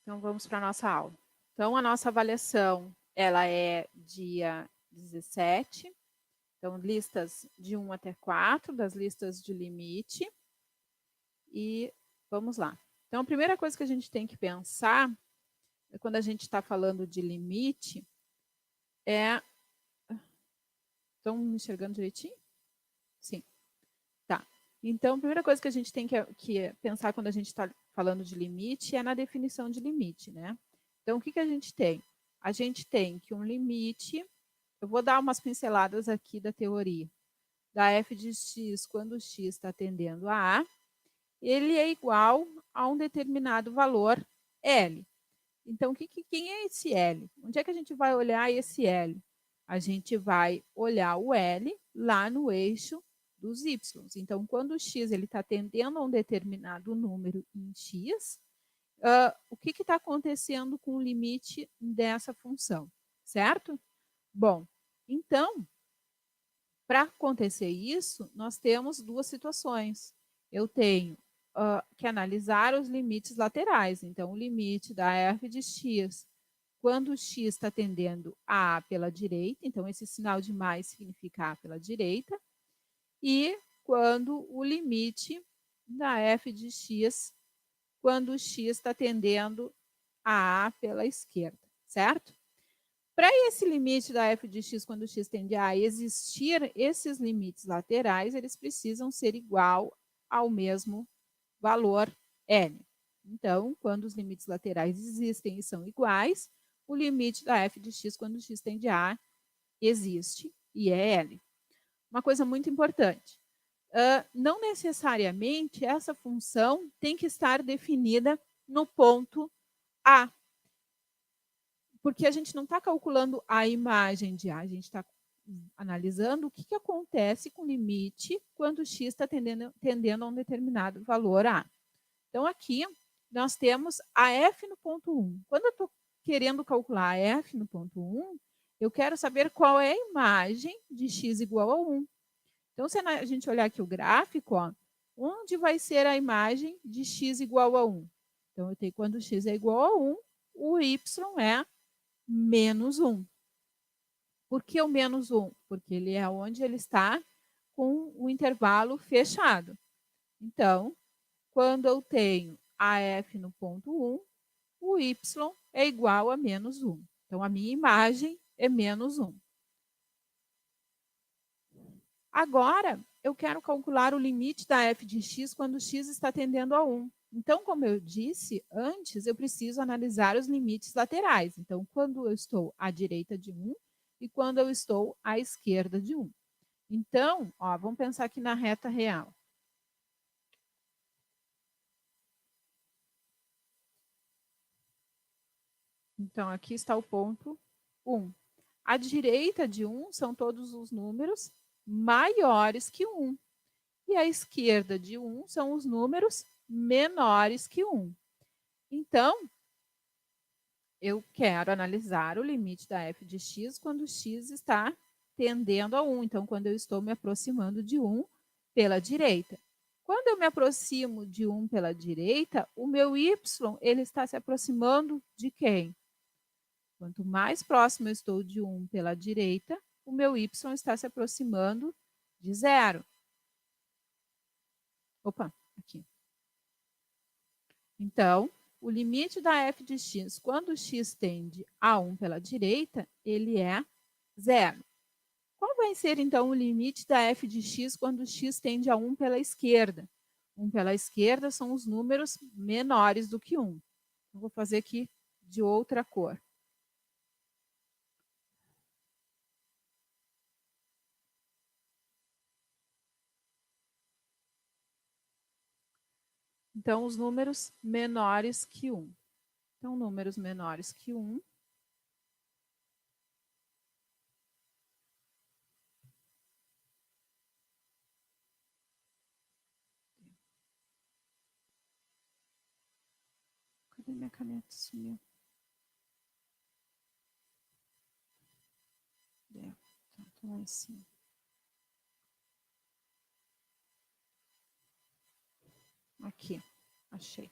Então, vamos para a nossa aula. Então, a nossa avaliação, ela é dia 17. Então, listas de 1 até 4, das listas de limite. E vamos lá. Então, a primeira coisa que a gente tem que pensar, quando a gente está falando de limite, é... Estão me enxergando direitinho? Sim. Tá. Então, a primeira coisa que a gente tem que pensar quando a gente está falando de limite é na definição de limite, né? Então, o que a gente tem? A gente tem que um limite, eu vou dar umas pinceladas aqui da teoria, da f de x quando x está tendendo a ele é igual a um determinado valor L. Então, quem é esse L? Onde é que a gente vai olhar esse L? A gente vai olhar o L lá no eixo dos y. Então, quando o x está tendendo a um determinado número em x, o que está acontecendo com o limite dessa função, certo? Bom, então, para acontecer isso, nós temos duas situações. Eu tenho que analisar os limites laterais. Então, o limite da f de x, quando o x está tendendo a pela direita, então esse sinal de mais significa a pela direita, e quando o limite da f de x, quando o x está tendendo a pela esquerda, certo? Para esse limite da f de x, quando x tende a existir, esses limites laterais, eles precisam ser igual ao mesmo valor n. Então, quando os limites laterais existem e são iguais, o limite da f de x, quando x tende a, existe e é l. Uma coisa muito importante, não necessariamente essa função tem que estar definida no ponto A, porque a gente não está calculando a imagem de A, a gente está analisando o que acontece com o limite quando x está tendendo a um determinado valor A. Então, aqui nós temos a f no ponto 1. Quando eu estou querendo calcular a f no ponto 1, eu quero saber qual é a imagem de x igual a 1. Então, se a gente olhar aqui o gráfico, ó, onde vai ser a imagem de x igual a 1? Então, eu tenho quando x é igual a 1, o y é menos 1. Por que o menos 1? Porque ele é onde ele está com o intervalo fechado. Então, quando eu tenho a f no ponto 1, o y é igual a menos 1. Então, a minha imagem é menos 1. Agora, eu quero calcular o limite da f de x quando x está tendendo a 1. Então, como eu disse antes, eu preciso analisar os limites laterais. Então, quando eu estou à direita de 1 e quando eu estou à esquerda de 1. Então, ó, vamos pensar aqui na reta real. Então, aqui está o ponto 1. À direita de 1 são todos os números maiores que 1. E à esquerda de 1 são os números menores que 1. Então, eu quero analisar o limite da f de x quando x está tendendo a 1. Então, quando eu estou me aproximando de 1 pela direita. Quando eu me aproximo de 1 pela direita, o meu y ele está se aproximando de quem? Quanto mais próximo eu estou de 1 pela direita, o meu y está se aproximando de 0. Opa, aqui. Então, o limite da f de x, quando x tende a 1 pela direita, ele é 0. Qual vai ser, então, o limite da f de x quando x tende a 1 pela esquerda? 1 pela esquerda são os números menores do que 1. Eu vou fazer aqui de outra cor. Então, os números menores que 1. Então, números menores que 1. Cadê minha caneta? Sumiu. Deu. Tá lá em cima. Aqui, achei.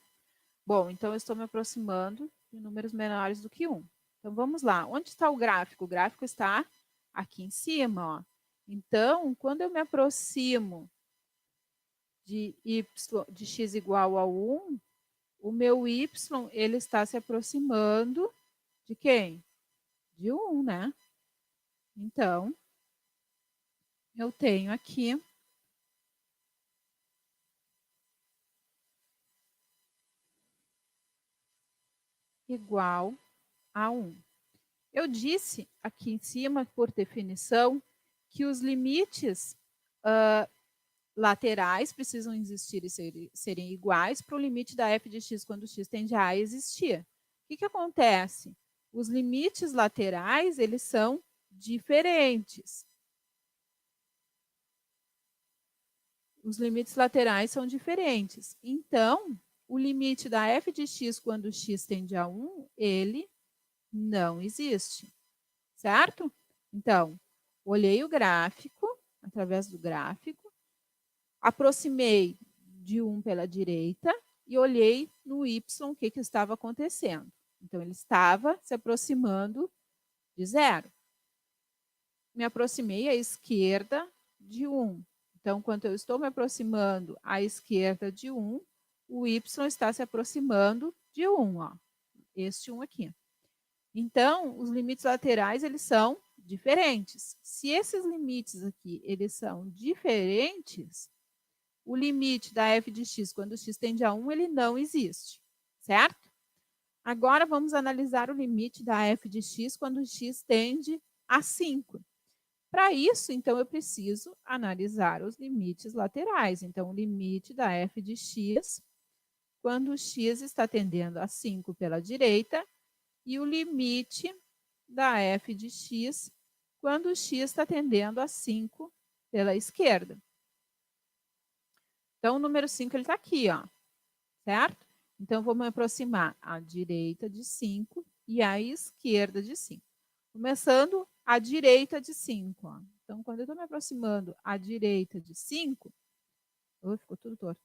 Bom, então eu estou me aproximando de números menores do que 1. Então, vamos lá. Onde está o gráfico? O gráfico está aqui em cima, ó. Então, quando eu me aproximo de x igual a 1, o meu y ele está se aproximando de quem? De 1, né? Então, eu tenho aqui igual a 1. Eu disse aqui em cima, por definição, que os limites laterais precisam existir e serem iguais para o limite da f de x quando x tende a existir. O que acontece? Os limites laterais, eles são diferentes. Os limites laterais são diferentes. Então, o limite da f de x quando x tende a 1, ele não existe, certo? Então, olhei o gráfico, através do gráfico, aproximei de 1 pela direita e olhei no y o que estava acontecendo. Então, ele estava se aproximando de 0. Me aproximei à esquerda de 1. Então, quando eu estou me aproximando à esquerda de 1, o y está se aproximando de 1, ó. Este 1 aqui. Então, os limites laterais, eles são diferentes. Se esses limites aqui, eles são diferentes, o limite da f de x quando x tende a 1, ele não existe, certo? Agora, vamos analisar o limite da f de x quando x tende a 5. Para isso, então, eu preciso analisar os limites laterais. Então, o limite da f de x quando x está tendendo a 5 pela direita e o limite da f de x quando x está tendendo a 5 pela esquerda. Então, o número 5 está aqui, ó, certo? Então, vou me aproximar à direita de 5 e à esquerda de 5. Começando à direita de 5. Ó. Então, quando eu estou me aproximando à direita de 5, ficou tudo torto.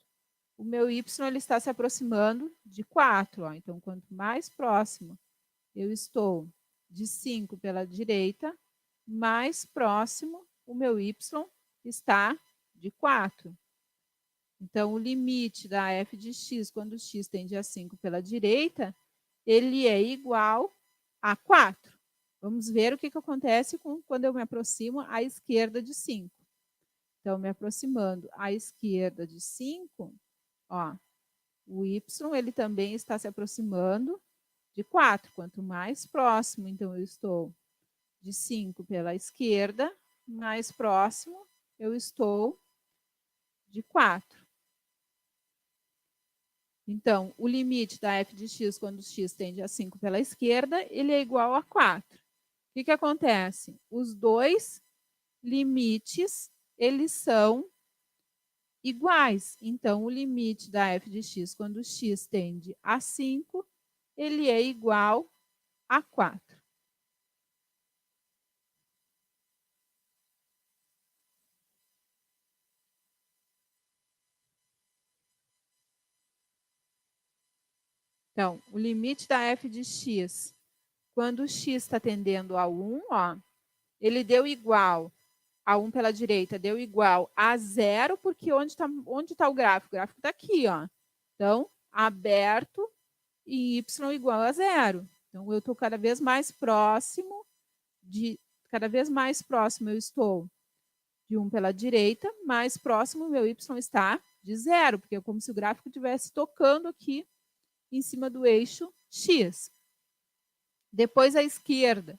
O meu y ele está se aproximando de 4. Ó. Então, quanto mais próximo eu estou de 5 pela direita, mais próximo o meu y está de 4. Então, o limite da f de x, quando x tende a 5 pela direita, ele é igual a 4. Vamos ver o que acontece quando eu me aproximo à esquerda de 5. Então, me aproximando à esquerda de 5, ó, o y ele também está se aproximando de 4. Quanto mais próximo, então, eu estou de 5 pela esquerda, mais próximo eu estou de 4. Então, o limite da f de x quando x tende a 5 pela esquerda, ele é igual a 4. O que acontece? Os dois limites, eles são iguais. Então, o limite da f de x quando x tende a 5, ele é igual a 4. Então, o limite da f de x, quando x está tendendo a 1, ó, ele deu igual a 1 pela direita, deu igual a 0, porque onde tá o gráfico? O gráfico está aqui, ó. Então, aberto e y igual a 0. Então, eu estou cada vez mais próximo eu estou de 1 pela direita, mais próximo o meu y está de 0, porque é como se o gráfico estivesse tocando aqui em cima do eixo x. Depois a esquerda.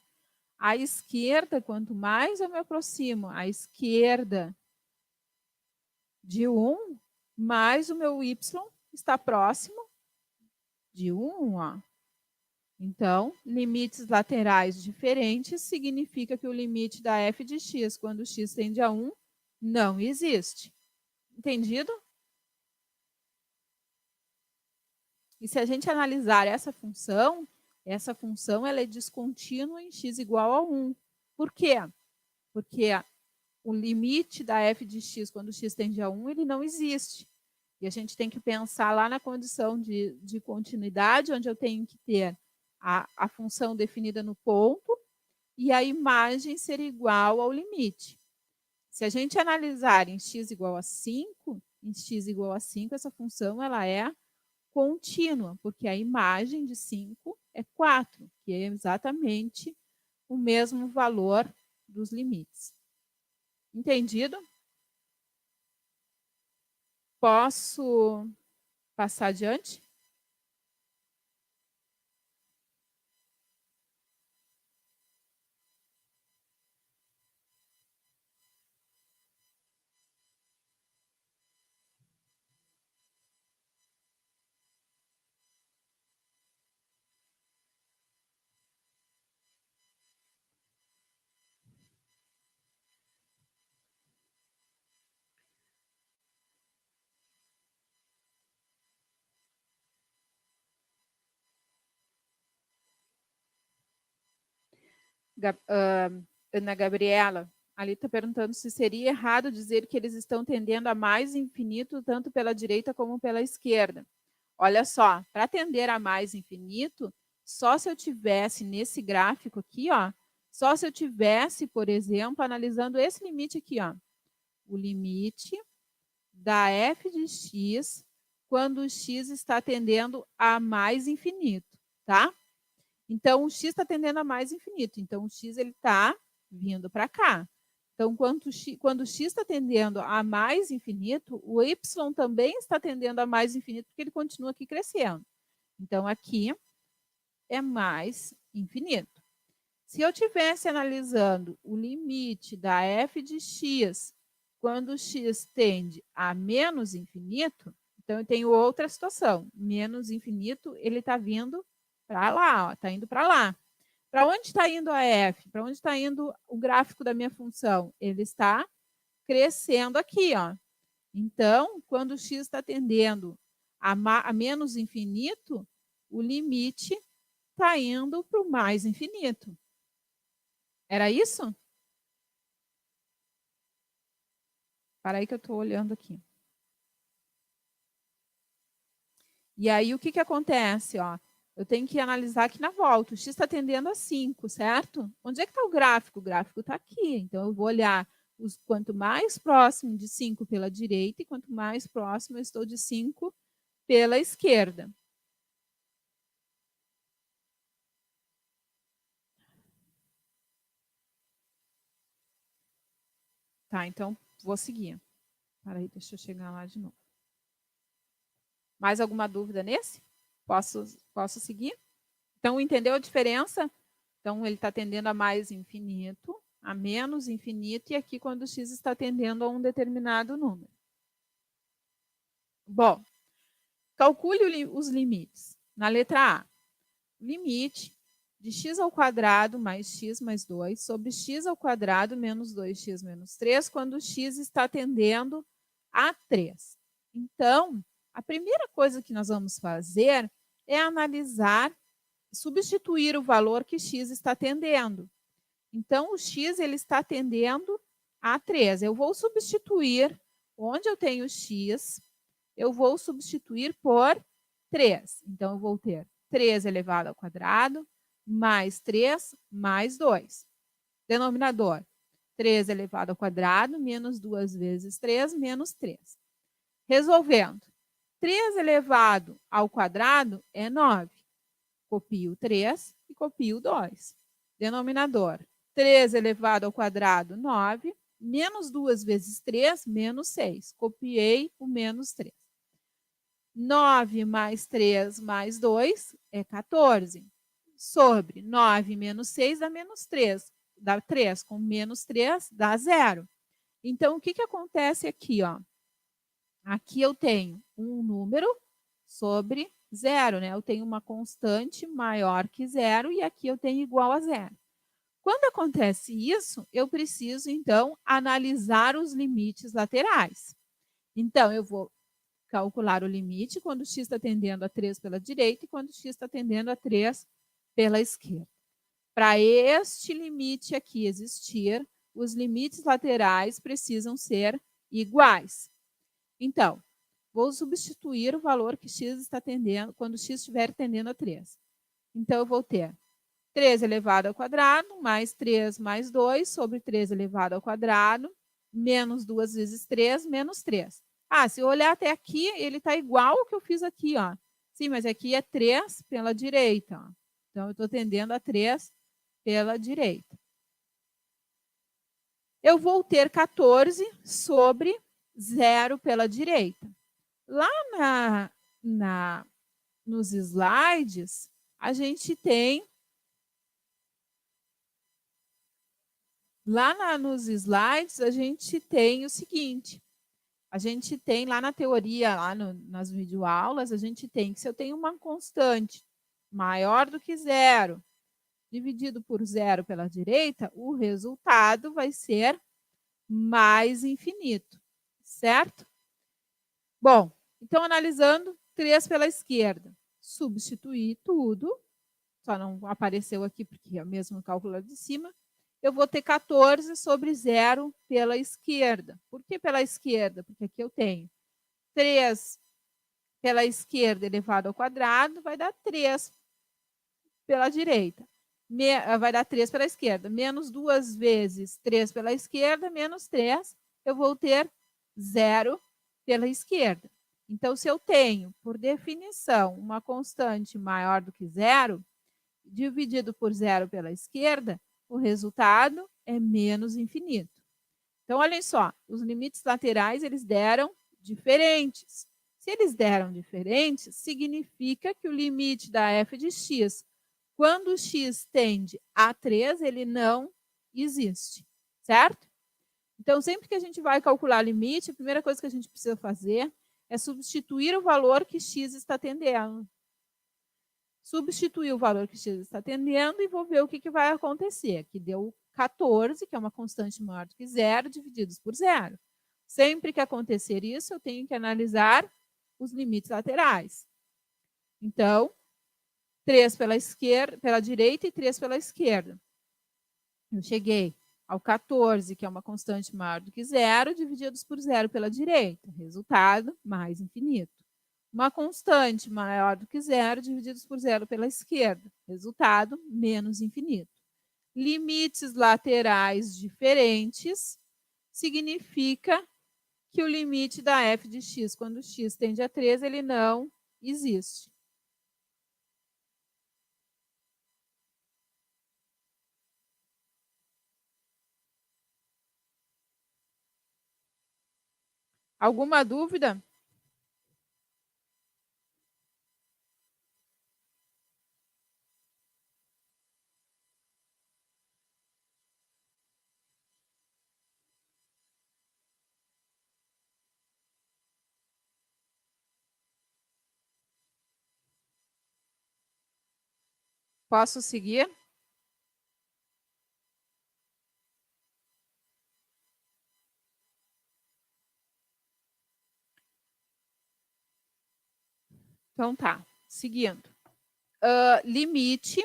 A esquerda, quanto mais eu me aproximo à esquerda de 1, mais o meu y está próximo de 1. Ó. Então, limites laterais diferentes significa que o limite da f de x, quando x tende a 1, não existe. Entendido? E se a gente analisar essa função ela é descontínua em x igual a 1. Por quê? Porque o limite da f de x, quando x tende a 1, ele não existe. E a gente tem que pensar lá na condição de continuidade, onde eu tenho que ter a função definida no ponto e a imagem ser igual ao limite. Se a gente analisar em x igual a 5, em x igual a 5, essa função ela é contínua, porque a imagem de 5 é 4, que é exatamente o mesmo valor dos limites. Entendido? Posso passar adiante? Ana Gabriela, ali está perguntando se seria errado dizer que eles estão tendendo a mais infinito, tanto pela direita como pela esquerda. Olha só, para tender a mais infinito, só se eu tivesse nesse gráfico aqui, ó, só se eu tivesse, por exemplo, analisando esse limite aqui, ó, o limite da f de x quando o x está tendendo a mais infinito, tá? Então, o x está tendendo a mais infinito. Então, o x está vindo para cá. Então, quando o x está tendendo a mais infinito, o y também está tendendo a mais infinito, porque ele continua aqui crescendo. Então, aqui é mais infinito. Se eu estivesse analisando o limite da f de x quando o x tende a menos infinito, então eu tenho outra situação. Menos infinito, ele está vindo para lá, está indo para lá. Para onde está indo a f? Para onde está indo o gráfico da minha função? Ele está crescendo aqui, ó. Então, quando o x está tendendo a menos infinito, o limite está indo para o mais infinito. Era isso? Para aí que eu estou olhando aqui. E aí, o que acontece? Ó? Eu tenho que analisar aqui na volta. O x está tendendo a 5, certo? Onde é que está o gráfico? O gráfico está aqui. Então, eu vou olhar quanto mais próximo de 5 pela direita e quanto mais próximo eu estou de 5 pela esquerda. Tá, então vou seguir. Peraí, deixa eu chegar lá de novo. Mais alguma dúvida nesse? Posso seguir? Então, entendeu a diferença? Então, ele está tendendo a mais infinito, a menos infinito, e aqui quando o x está tendendo a um determinado número. Bom, calcule os limites. Na letra A, limite de x ao quadrado mais x mais 2 sobre x ao quadrado menos 2x menos 3, quando o x está tendendo a 3. Então, a primeira coisa que nós vamos fazer é analisar, substituir o valor que x está tendendo. Então, o x ele está tendendo a 3. Eu vou substituir, onde eu tenho x, eu vou substituir por 3. Então, eu vou ter 3 elevado ao quadrado, mais 3, mais 2. Denominador, 3 elevado ao quadrado, menos 2 vezes 3, menos 3. Resolvendo, 3 elevado ao quadrado é 9. Copio 3 e copio 2. Denominador, 3 elevado ao quadrado, 9. Menos 2 vezes 3, menos 6. Copiei o menos 3. 9 mais 3 mais 2 é 14. Sobre 9 menos 6 dá menos 3. Dá 3. Com menos 3 dá 0. Então, o que acontece aqui? Ó? Aqui eu tenho um número sobre 0, né? Eu tenho uma constante maior que 0 e aqui eu tenho igual a 0. Quando acontece isso, eu preciso, então, analisar os limites laterais. Então, eu vou calcular o limite quando o x está tendendo a 3 pela direita e quando o x está tendendo a 3 pela esquerda. Para este limite aqui existir, os limites laterais precisam ser iguais. Então, vou substituir o valor que x está tendendo quando x estiver tendendo a 3. Então, eu vou ter 3 elevado ao quadrado, mais 3 mais 2, sobre 3 elevado ao quadrado, menos 2 vezes 3, menos 3. Ah, se eu olhar até aqui, ele está igual ao que eu fiz aqui, ó. Sim, mas aqui é 3 pela direita, ó. Então, eu estou tendendo a 3 pela direita. Eu vou ter 14 sobre 0 pela direita. Lá nos slides, a gente tem... nos slides, a gente tem o seguinte. A gente tem lá na teoria, lá nas videoaulas, a gente tem que se eu tenho uma constante maior do que 0, dividido por 0 pela direita, o resultado vai ser mais infinito, certo? Bom, então analisando 3 pela esquerda, substituir tudo, só não apareceu aqui porque é o mesmo cálculo lá de cima, eu vou ter 14 sobre 0 pela esquerda. Por que pela esquerda? Porque aqui eu tenho 3 pela esquerda elevado ao quadrado, vai dar 3 pela direita. Vai dar 3 pela esquerda. Menos 2 vezes 3 pela esquerda, menos 3, eu vou ter 0 pela esquerda. Então, se eu tenho, por definição, uma constante maior do que 0, dividido por 0 pela esquerda, o resultado é menos infinito. Então, olhem só, os limites laterais eles deram diferentes. Se eles deram diferentes, significa que o limite da f de x, quando x tende a 3, ele não existe, certo? Então, sempre que a gente vai calcular limite, a primeira coisa que a gente precisa fazer é substituir o valor que x está tendendo. Substituir o valor que x está tendendo e vou ver o que vai acontecer. Aqui deu 14, que é uma constante maior do que 0, divididos por 0. Sempre que acontecer isso, eu tenho que analisar os limites laterais. Então, 3 pela direita e 3 pela esquerda. Eu cheguei ao 14, que é uma constante maior do que 0, divididos por 0 pela direita. Resultado, mais infinito. Uma constante maior do que 0, divididos por 0 pela esquerda. Resultado, menos infinito. Limites laterais diferentes significa que o limite da f de x, quando x tende a 3, ele não existe. Alguma dúvida? Posso seguir? Então tá, seguindo. Limite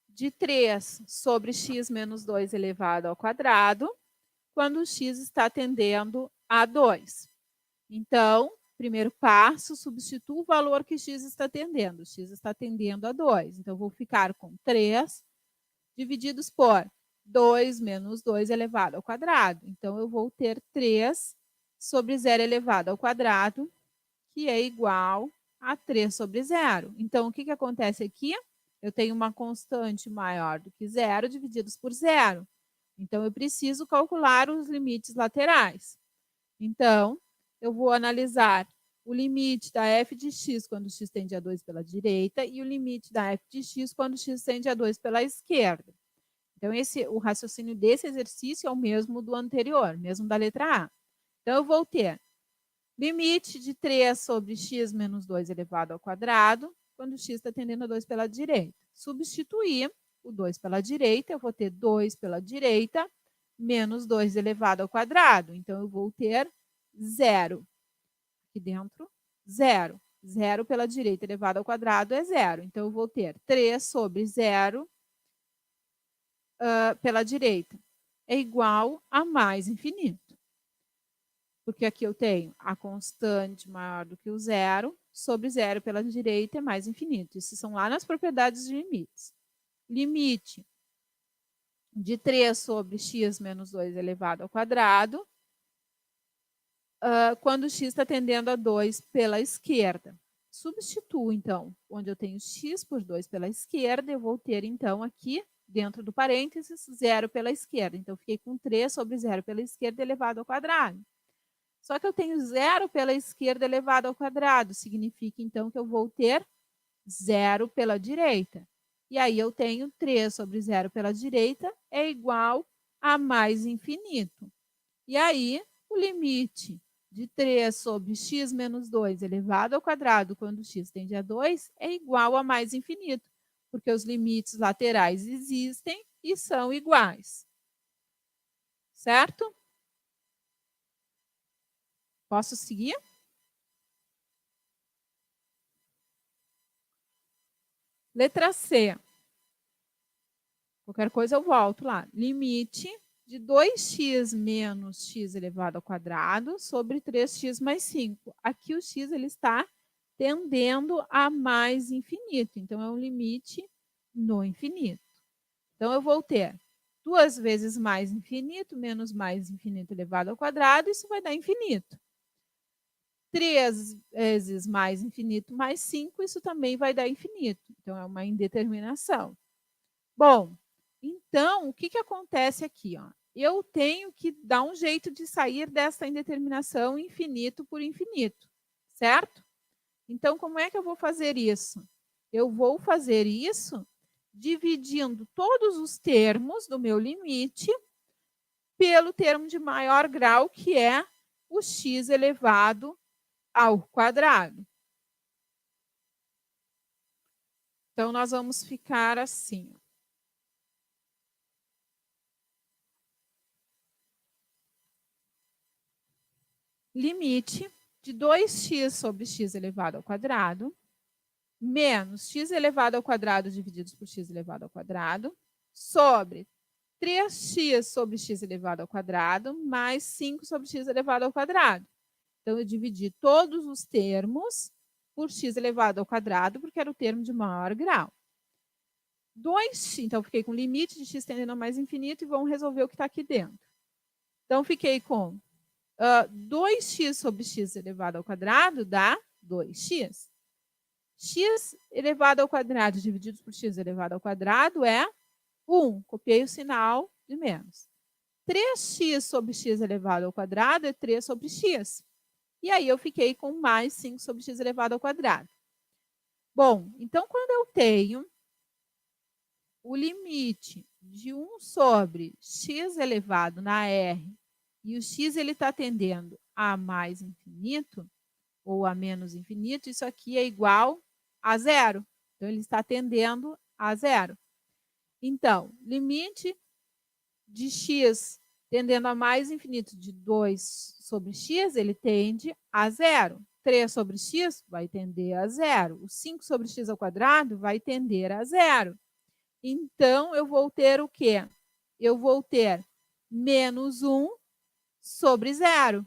de 3 sobre x menos 2 elevado ao quadrado, quando x está tendendo a 2. Então, primeiro passo, substituo o valor que x está tendendo. X está tendendo a 2. Então, vou ficar com 3 divididos por 2 menos 2 elevado ao quadrado. Então, eu vou ter 3 sobre 0 elevado ao quadrado, que é igual a 3 sobre 0. Então, o que acontece aqui? Eu tenho uma constante maior do que 0 divididos por 0. Então, eu preciso calcular os limites laterais. Então, eu vou analisar o limite da f de x quando x tende a 2 pela direita e o limite da f de x quando x tende a 2 pela esquerda. Então, o raciocínio desse exercício é o mesmo do anterior, mesmo da letra A. Então, eu vou ter limite de 3 sobre x menos 2 elevado ao quadrado, quando x está tendendo a 2 pela direita. Substituir o 2 pela direita, eu vou ter 2 pela direita menos 2 elevado ao quadrado. Então, eu vou ter 0. Aqui dentro, 0. 0 pela direita elevado ao quadrado é 0. Então, eu vou ter 3 sobre 0 pela direita. É igual a mais infinito. Porque aqui eu tenho a constante maior do que o 0 sobre zero pela direita é mais infinito. Isso são lá nas propriedades de limites. Limite de 3 sobre x menos 2 elevado ao quadrado, quando x está tendendo a 2 pela esquerda. Substituo, então, onde eu tenho x por 2 pela esquerda, eu vou ter, então, aqui, dentro do parênteses, 0 pela esquerda. Então, fiquei com 3 sobre 0 pela esquerda elevado ao quadrado. Só que eu tenho 0 pela esquerda elevado ao quadrado. Significa, então, que eu vou ter 0 pela direita. E aí eu tenho 3 sobre 0 pela direita é igual a mais infinito. E aí, o limite de 3 sobre x menos 2 elevado ao quadrado, quando x tende a 2, é igual a mais infinito, porque os limites laterais existem e são iguais. Certo? Posso seguir? Letra C. Qualquer coisa eu volto lá. Limite de 2x menos x elevado ao quadrado sobre 3x mais 5. Aqui o x ele está tendendo a mais infinito. Então, é um limite no infinito. Então, eu vou ter 2 vezes mais infinito menos mais infinito elevado ao quadrado. Isso vai dar infinito. 3 vezes mais infinito mais 5, isso também vai dar infinito. Então, é uma indeterminação. Bom, então, o que acontece aqui? Ó? Eu tenho que dar um jeito de sair dessa indeterminação infinito por infinito, certo? Então, como é que eu vou fazer isso? Eu vou fazer isso dividindo todos os termos do meu limite pelo termo de maior grau, que é o x elevado ao quadrado. Então, nós vamos ficar assim. Limite de 2x sobre x elevado ao quadrado menos x elevado ao quadrado dividido por x elevado ao quadrado sobre 3x sobre x elevado ao quadrado mais 5 sobre x elevado ao quadrado. Então, eu dividi todos os termos por x elevado ao quadrado, porque era o termo de maior grau. 2x, então, fiquei com limite de x tendendo a mais infinito e vamos resolver o que está aqui dentro. Então, fiquei com 2x sobre x elevado ao quadrado dá 2x. X elevado ao quadrado dividido por x elevado ao quadrado é 1. Copiei o sinal de menos. 3x sobre x elevado ao quadrado é 3 sobre x. E aí eu fiquei com mais 5 sobre x elevado ao quadrado. Bom, então quando eu tenho o limite de 1 sobre x elevado na R e o x ele está tendendo a mais infinito ou a menos infinito, isso aqui é igual a zero. Então, ele está tendendo a zero. Então, limite de x tendendo a mais infinito de 2 sobre x, ele tende a zero. 3 sobre x vai tender a zero. O 5 sobre x ao quadrado vai tender a zero. Então, eu vou ter o quê? Eu vou ter menos 1 sobre zero.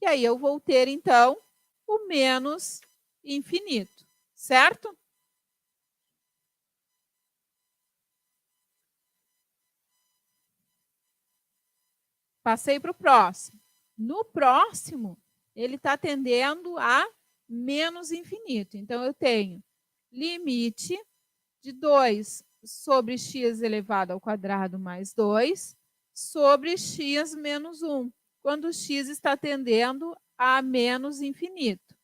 E aí, eu vou ter, então, o menos infinito, certo? Passei para o próximo. No próximo, ele está tendendo a menos infinito. Então, eu tenho limite de 2 sobre x elevado ao quadrado mais 2 sobre x menos 1, quando x está tendendo a menos infinito.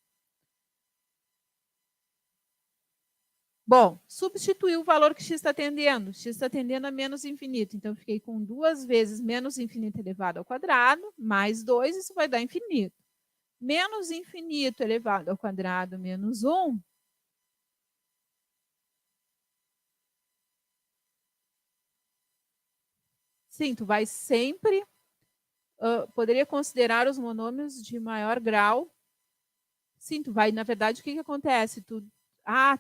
Bom, substituir o valor que x está tendendo. X está tendendo a menos infinito. Então, eu fiquei com 2 vezes menos infinito elevado ao quadrado, mais 2, isso vai dar infinito. Menos infinito elevado ao quadrado menos 1. Sim, tu vai sempre... poderia considerar os monômios de maior grau. Sim, tu vai... Na verdade, o que acontece? Tu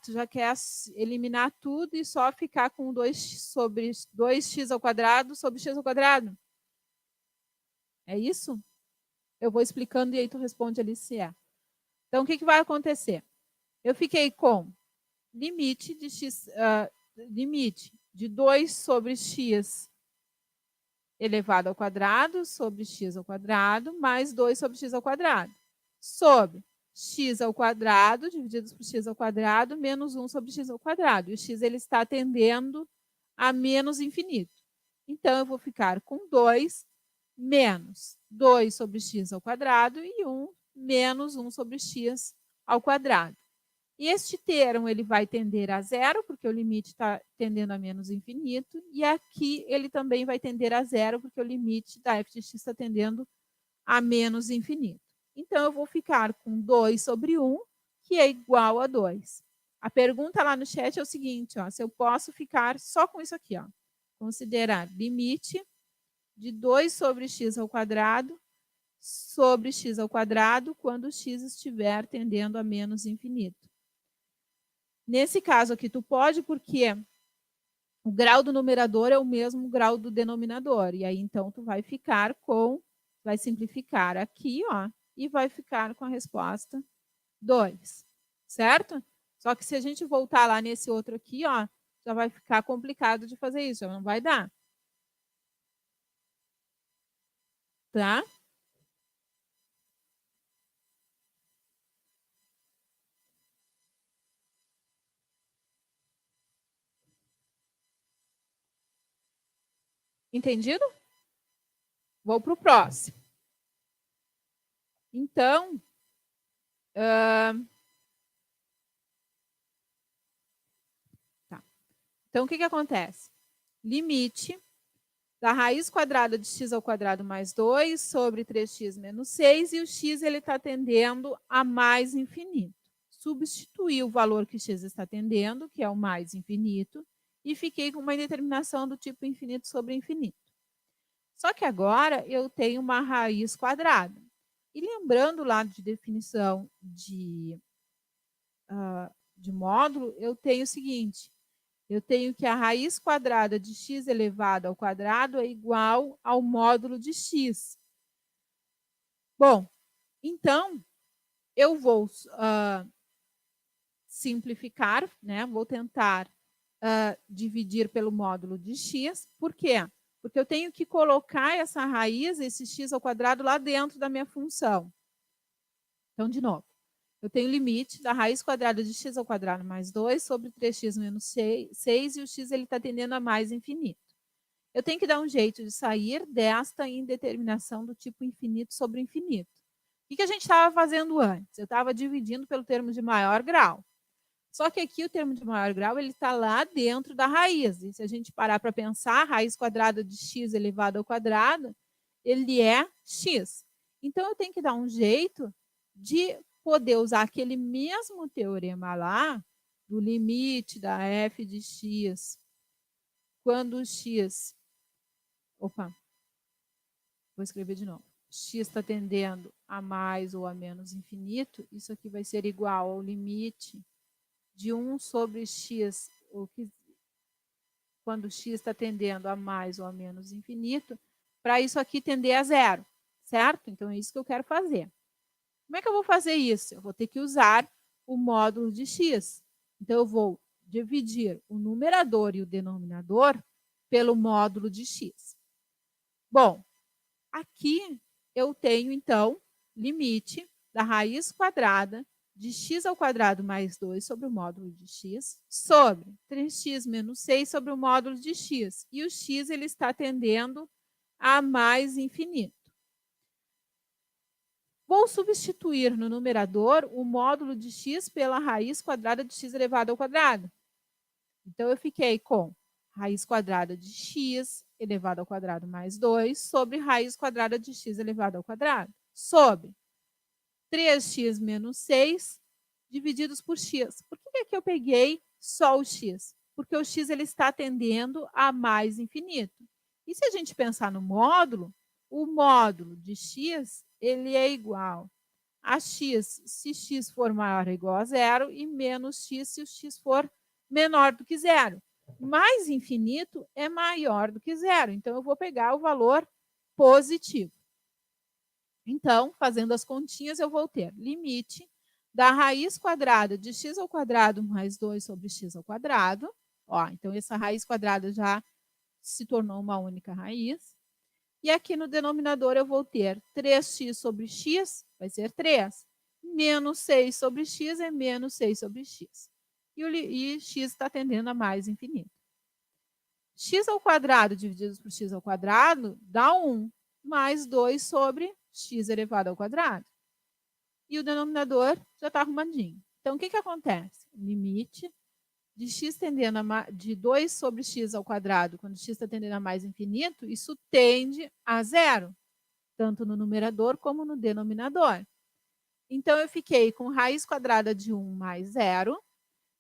já quer eliminar tudo e só ficar com 2 sobre 2x ao quadrado sobre x ao quadrado. É isso? Eu vou explicando e aí tu responde ali se é. Então, o que vai acontecer? Eu fiquei com limite de x, limite de 2 sobre x elevado ao quadrado sobre x ao quadrado mais 2 sobre x ao quadrado sobre x ao quadrado divididos por x ao quadrado menos 1 sobre x ao quadrado. E o x ele está tendendo a menos infinito. Então, eu vou ficar com 2 menos 2 sobre x ao quadrado e 1 menos 1 sobre x ao quadrado. E este termo ele vai tender a zero, porque o limite está tendendo a menos infinito. E aqui ele também vai tender a zero, porque o limite da f de x está tendendo a menos infinito. Então, eu vou ficar com 2 sobre 1, que é igual a 2. A pergunta lá no chat é o seguinte, ó, se eu posso ficar só com isso aqui. Ó, considerar limite de 2 sobre x ao quadrado sobre x ao quadrado quando x estiver tendendo a menos infinito. Nesse caso aqui, tu pode, porque o grau do numerador é o mesmo grau do denominador. E aí, então, tu vai ficar com, vai simplificar aqui, ó, e vai ficar com a resposta 2, certo? Só que se a gente voltar lá nesse outro aqui, ó, já vai ficar complicado de fazer isso, já não vai dar. Tá? Entendido? Vou para o próximo. Então, tá. Então, o que acontece? Limite da raiz quadrada de x ao quadrado mais 2 sobre 3x menos 6, e o x está tendendo a mais infinito. Substituí o valor que x está tendendo, que é o mais infinito, e fiquei com uma indeterminação do tipo infinito sobre infinito. Só que agora eu tenho uma raiz quadrada. E lembrando lá de definição de módulo, eu tenho o seguinte: eu tenho que a raiz quadrada de x elevado ao quadrado é igual ao módulo de x. Bom, então, eu vou simplificar, né? Vou tentar dividir pelo módulo de x. Por quê? Porque eu tenho que colocar essa raiz, esse x ao quadrado, lá dentro da minha função. Então, de novo, eu tenho limite da raiz quadrada de x ao quadrado mais 2 sobre 3x menos 6, e o x está tendendo a mais infinito. Eu tenho que dar um jeito de sair desta indeterminação do tipo infinito sobre infinito. O que a gente estava fazendo antes? Eu estava dividindo pelo termo de maior grau. Só que aqui o termo de maior grau ele está lá dentro da raiz. E se a gente parar para pensar, a raiz quadrada de x elevado ao quadrado, ele é x. Então, eu tenho que dar um jeito de poder usar aquele mesmo teorema lá, do limite da f de x, quando o x... Opa, vou escrever de novo. X está tendendo a mais ou a menos infinito. Isso aqui vai ser igual ao limite de 1 sobre x, quando x está tendendo a mais ou a menos infinito, para isso aqui tender a zero, certo? Então, é isso que eu quero fazer. Como é que eu vou fazer isso? Eu vou ter que usar o módulo de x. Então, eu vou dividir o numerador e o denominador pelo módulo de x. Bom, aqui eu tenho, então, limite da raiz quadrada de x ao quadrado mais 2 sobre o módulo de x, sobre 3x menos 6 sobre o módulo de x. E o x ele está tendendo a mais infinito. Vou substituir no numerador o módulo de x pela raiz quadrada de x elevado ao quadrado. Então, eu fiquei com raiz quadrada de x elevado ao quadrado mais 2 sobre raiz quadrada de x elevado ao quadrado, sobre 3x menos 6 divididos por x. Por que aqui eu peguei só o x? Porque o x ele está tendendo a mais infinito. E se a gente pensar no módulo, o módulo de x ele é igual a x se x for maior ou igual a zero e menos x se o x for menor do que zero. Mais infinito é maior do que zero. Então, eu vou pegar o valor positivo. Então, fazendo as continhas, eu vou ter limite da raiz quadrada de x ao quadrado mais 2 sobre x ao quadrado. Ó, então, essa raiz quadrada já se tornou uma única raiz. E aqui no denominador eu vou ter 3x sobre x, vai ser 3. Menos 6 sobre x é menos 6 sobre x. E x está tendendo a mais infinito. X ao quadrado dividido por x ao quadrado dá 1, mais 2 sobre x elevado ao quadrado. E o denominador já está arrumadinho. Então, o que acontece? Limite de x tendendo de 2 sobre x ao quadrado, quando x está tendendo a mais infinito, isso tende a zero, tanto no numerador como no denominador. Então, eu fiquei com raiz quadrada de 1 mais zero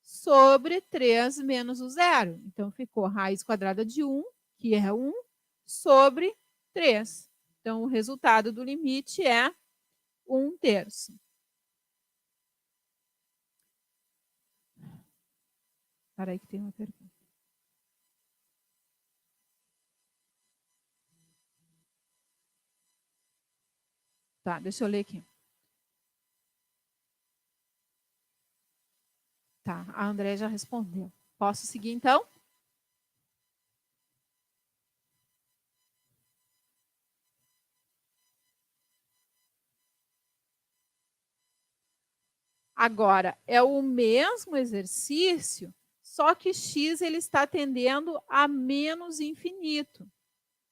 sobre 3 menos o zero. Então, ficou raiz quadrada de 1, que é 1, sobre 3. Então, o resultado do limite é 1/3. Espera aí que tem uma pergunta. Tá, deixa eu ler aqui. Tá, a André já respondeu. Posso seguir, então? Agora, é o mesmo exercício, só que x ele está tendendo a menos infinito.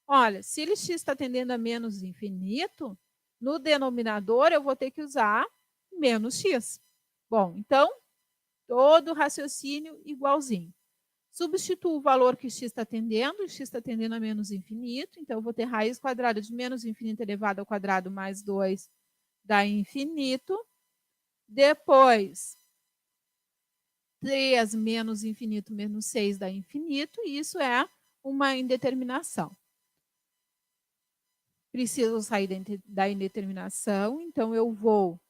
Olha, se x está tendendo a menos infinito, no denominador eu vou ter que usar menos x. Bom, então, todo o raciocínio igualzinho. Substituo o valor que x está tendendo, x está tendendo a menos infinito, então eu vou ter raiz quadrada de menos infinito elevado ao quadrado mais 2 dá infinito. Depois, 3 menos infinito menos 6 dá infinito, e isso é uma indeterminação. Preciso sair da indeterminação, então eu vou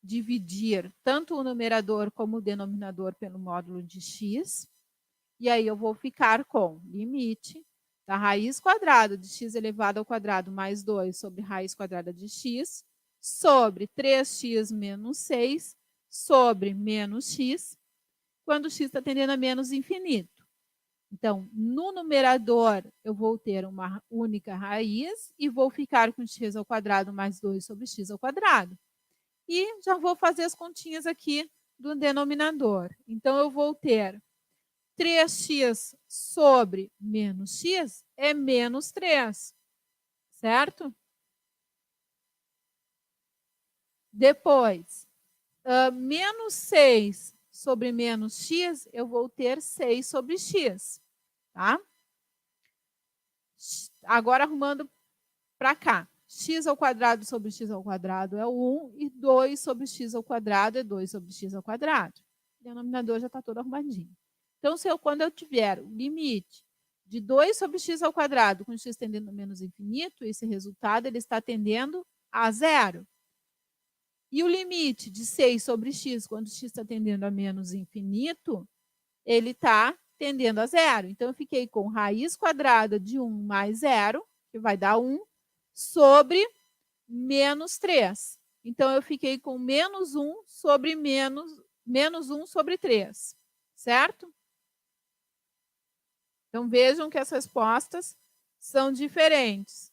dividir tanto o numerador como o denominador pelo módulo de x, e aí eu vou ficar com limite da raiz quadrada de x elevado ao quadrado mais 2 sobre raiz quadrada de x, sobre 3x menos 6, sobre menos x, quando x está tendendo a menos infinito. Então, no numerador, eu vou ter uma única raiz e vou ficar com x ao quadrado mais 2 sobre x ao quadrado. E já vou fazer as continhas aqui do denominador. Então, eu vou ter 3x sobre menos x é menos 3, certo? Depois, menos 6 sobre menos x, eu vou ter 6 sobre x, tá? Agora, arrumando para cá. X ao quadrado sobre x ao quadrado é 1 e 2 sobre x ao quadrado é 2 sobre x ao quadrado. O denominador já está todo arrumadinho. Então, quando eu tiver o limite de 2 sobre x ao quadrado com x tendendo a menos infinito, esse resultado ele está tendendo a zero. E o limite de 6 sobre x, quando x está tendendo a menos infinito, ele está tendendo a zero. Então, eu fiquei com raiz quadrada de 1 mais zero, que vai dar 1, sobre menos 3. Então, eu fiquei com menos 1 sobre menos 1 sobre 3, certo? Então, vejam que as respostas são diferentes.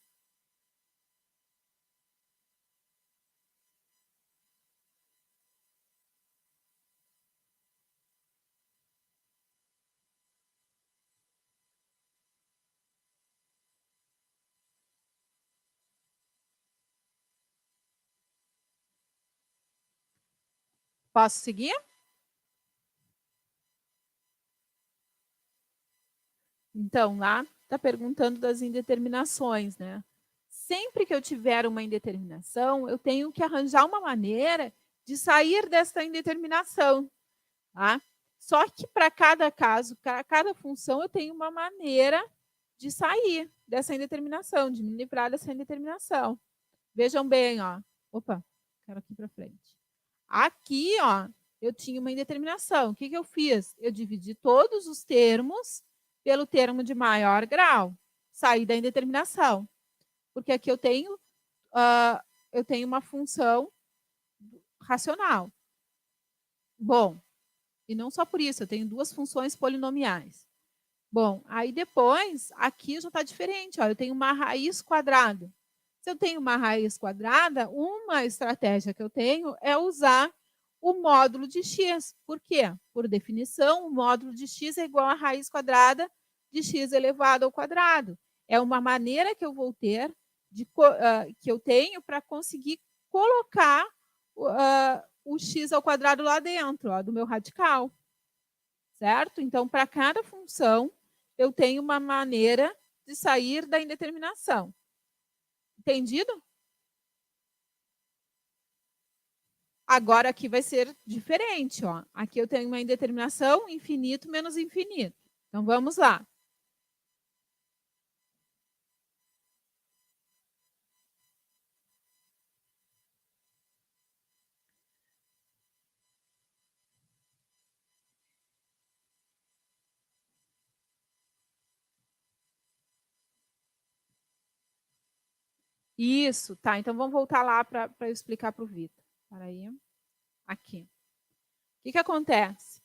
Posso seguir? Então, lá está perguntando das indeterminações, né? Sempre que eu tiver uma indeterminação, eu tenho que arranjar uma maneira de sair dessa indeterminação, tá? Só que para cada caso, para cada função, eu tenho uma maneira de sair dessa indeterminação, de me livrar dessa indeterminação. Vejam bem, ó. Opa, quero aqui para frente. Aqui, ó, eu tinha uma indeterminação. O que eu fiz? Eu dividi todos os termos pelo termo de maior grau. Saí da indeterminação. Porque aqui eu tenho uma função racional. Bom, e não só por isso, eu tenho duas funções polinomiais. Bom, aí depois, aqui já está diferente. Ó, eu tenho uma raiz quadrada. Se eu tenho uma raiz quadrada, uma estratégia que eu tenho é usar o módulo de x. Por quê? Por definição, o módulo de x é igual à raiz quadrada de x elevado ao quadrado. É uma maneira que eu vou ter, que eu tenho para conseguir colocar o x ao quadrado lá dentro, ó, do meu radical. Certo? Então, para cada função, eu tenho uma maneira de sair da indeterminação. Entendido? Agora aqui vai ser diferente. Ó. Aqui eu tenho uma indeterminação infinito menos infinito. Então, vamos lá. Isso, tá. Então, vamos voltar lá para eu explicar para o Vitor. Para aí. Aqui. O que acontece?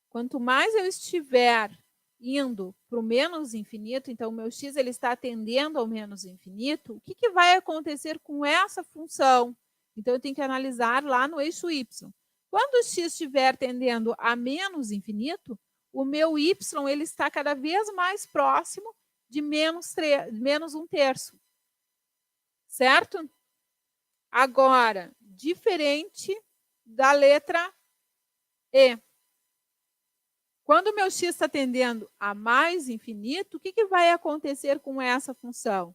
Quanto mais eu estiver indo para o menos infinito, então o meu x ele está tendendo ao menos infinito, o que vai acontecer com essa função? Então, eu tenho que analisar lá no eixo y. Quando o x estiver tendendo a menos infinito, o meu y ele está cada vez mais próximo de menos 1/3. Certo? Agora, diferente da letra E. Quando o meu x está tendendo a mais infinito, o que vai acontecer com essa função?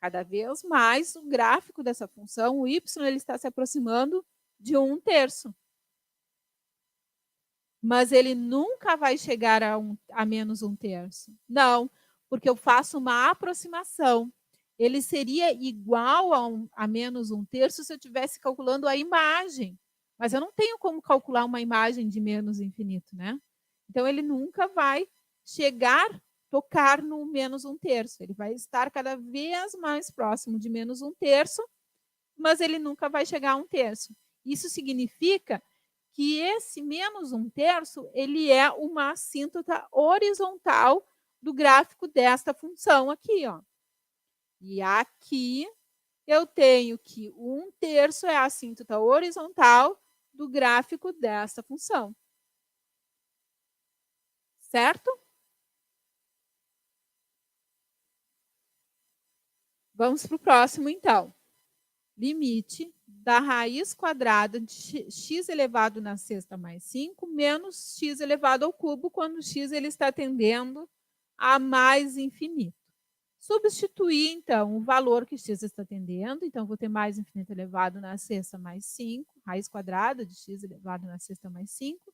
Cada vez mais o gráfico dessa função, o y, ele está se aproximando de 1/3. Mas ele nunca vai chegar a menos 1/3. Não, porque eu faço uma aproximação. Ele seria igual a menos 1/3 se eu estivesse calculando a imagem. Mas eu não tenho como calcular uma imagem de menos infinito, né? Então, ele nunca vai tocar no menos 1/3. Ele vai estar cada vez mais próximo de menos 1/3, mas ele nunca vai chegar a 1/3. Isso significa que esse menos 1/3 ele é uma assíntota horizontal do gráfico desta função aqui. Ó. E aqui eu tenho que 1/3 é a assíntota horizontal do gráfico desta função. Certo? Vamos para o próximo, então. Limite da raiz quadrada de x elevado na sexta mais 5 menos x elevado ao cubo, quando x ele está tendendo a mais infinito. Substituir, então, o valor que x está tendendo. Então, vou ter mais infinito elevado na sexta mais 5, raiz quadrada de x elevado na sexta mais 5,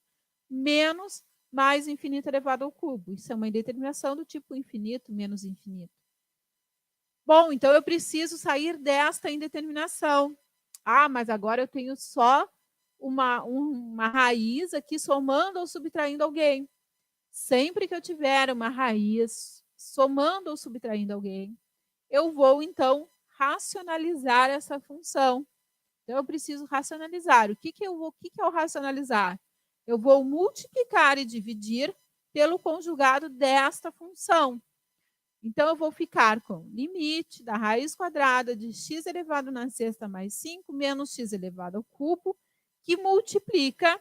menos mais infinito elevado ao cubo. Isso é uma indeterminação do tipo infinito menos infinito. Bom, então eu preciso sair desta indeterminação. Ah, mas agora eu tenho só uma raiz aqui somando ou subtraindo alguém. Sempre que eu tiver uma raiz somando ou subtraindo alguém, eu vou, então, racionalizar essa função. Então, eu preciso racionalizar. O que é o racionalizar? Eu vou multiplicar e dividir pelo conjugado desta função. Então, eu vou ficar com limite da raiz quadrada de x elevado na sexta mais 5 menos x elevado ao cubo, que multiplica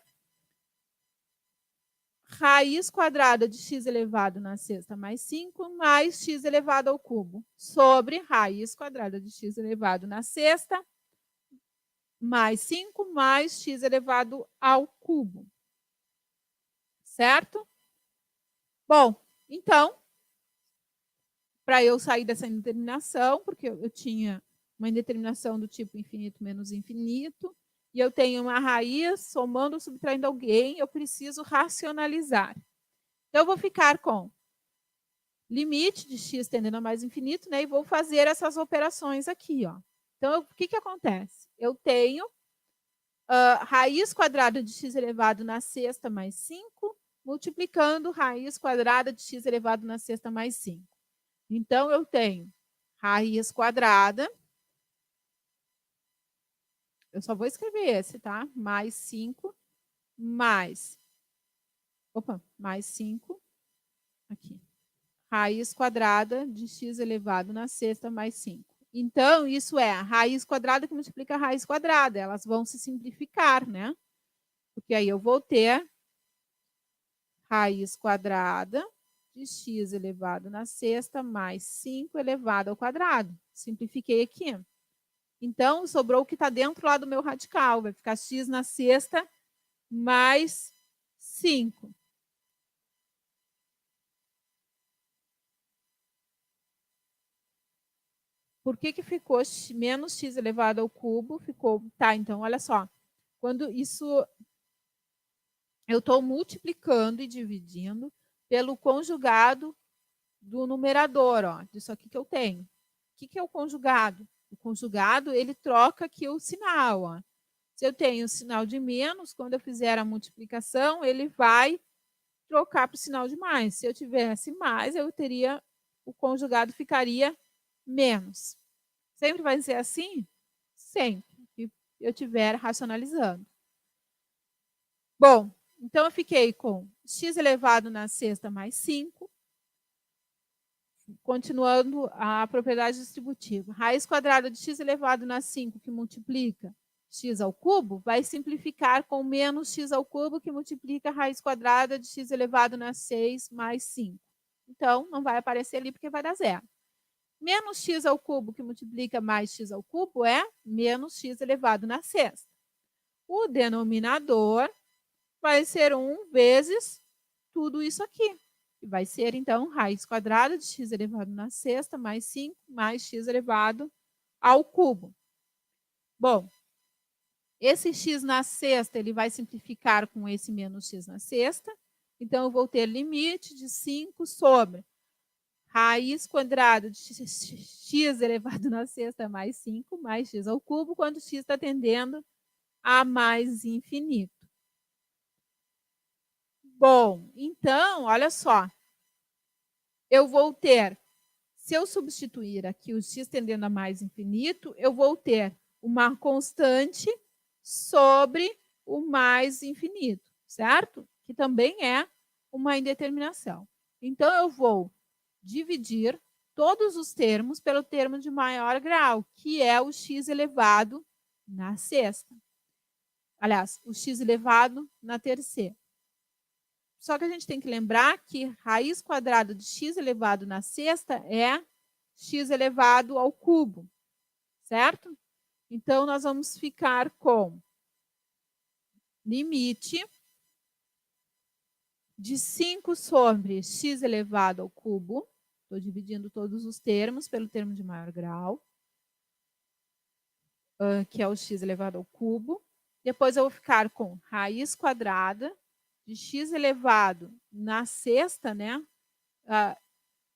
raiz quadrada de x elevado na sexta mais 5 mais x elevado ao cubo, sobre raiz quadrada de x elevado na sexta mais 5 mais x elevado ao cubo. Certo? Bom, então, para eu sair dessa indeterminação, porque eu tinha uma indeterminação do tipo infinito menos infinito, e eu tenho uma raiz somando ou subtraindo alguém, eu preciso racionalizar. Então, eu vou ficar com limite de x tendendo a mais infinito, né? E vou fazer essas operações aqui, ó. Então, o que acontece? Eu tenho raiz quadrada de x elevado na sexta mais 5, multiplicando raiz quadrada de x elevado na sexta mais 5. Então, eu tenho raiz quadrada, eu só vou escrever esse, tá? Mais 5 mais 5, aqui, raiz quadrada de x elevado na sexta mais 5. Então, isso é a raiz quadrada que multiplica a raiz quadrada. Elas vão se simplificar, né? Porque aí eu vou ter raiz quadrada de x elevado na sexta mais 5 elevado ao quadrado. Simplifiquei aqui. Então, sobrou o que está dentro lá do meu radical. Vai ficar x na sexta mais 5. Por que ficou menos x elevado ao cubo? Ficou. Tá, então, olha só. Quando isso eu estou multiplicando e dividindo pelo conjugado do numerador, ó, disso aqui que eu tenho. O que é o conjugado? O conjugado, ele troca aqui o sinal, ó. Se eu tenho o sinal de menos, quando eu fizer a multiplicação, ele vai trocar para o sinal de mais. Se eu tivesse mais, eu teria, o conjugado ficaria menos. Sempre vai ser assim? Sempre que eu estiver racionalizando. Bom, então eu fiquei com x elevado na sexta mais 5, continuando a propriedade distributiva. Raiz quadrada de x elevado na 5, que multiplica x ao cubo, vai simplificar com menos x ao cubo, que multiplica a raiz quadrada de x elevado na 6 mais 5. Então, não vai aparecer ali porque vai dar zero. Menos x ao cubo, que multiplica mais x ao cubo, é menos x elevado na sexta. O denominador vai ser 1 vezes tudo isso aqui. E vai ser, então, raiz quadrada de x elevado na sexta mais 5 mais x elevado ao cubo. Bom, esse x na sexta, ele vai simplificar com esse menos x na sexta. Então, eu vou ter limite de 5 sobre raiz quadrada de x elevado na sexta mais 5 mais x ao cubo, quando x está tendendo a mais infinito. Bom, então, olha só. Eu vou ter, se eu substituir aqui o x tendendo a mais infinito, eu vou ter uma constante sobre o mais infinito, certo? Que também é uma indeterminação. Então, eu vou dividir todos os termos pelo termo de maior grau, que é o x elevado na sexta. Aliás, o x elevado na terceira. Só que a gente tem que lembrar que raiz quadrada de x elevado na sexta é x elevado ao cubo, certo? Então, nós vamos ficar com limite de 5 sobre x elevado ao cubo. Estou dividindo todos os termos pelo termo de maior grau, que é o x elevado ao cubo. Depois, eu vou ficar com raiz quadrada de x elevado na sexta, né?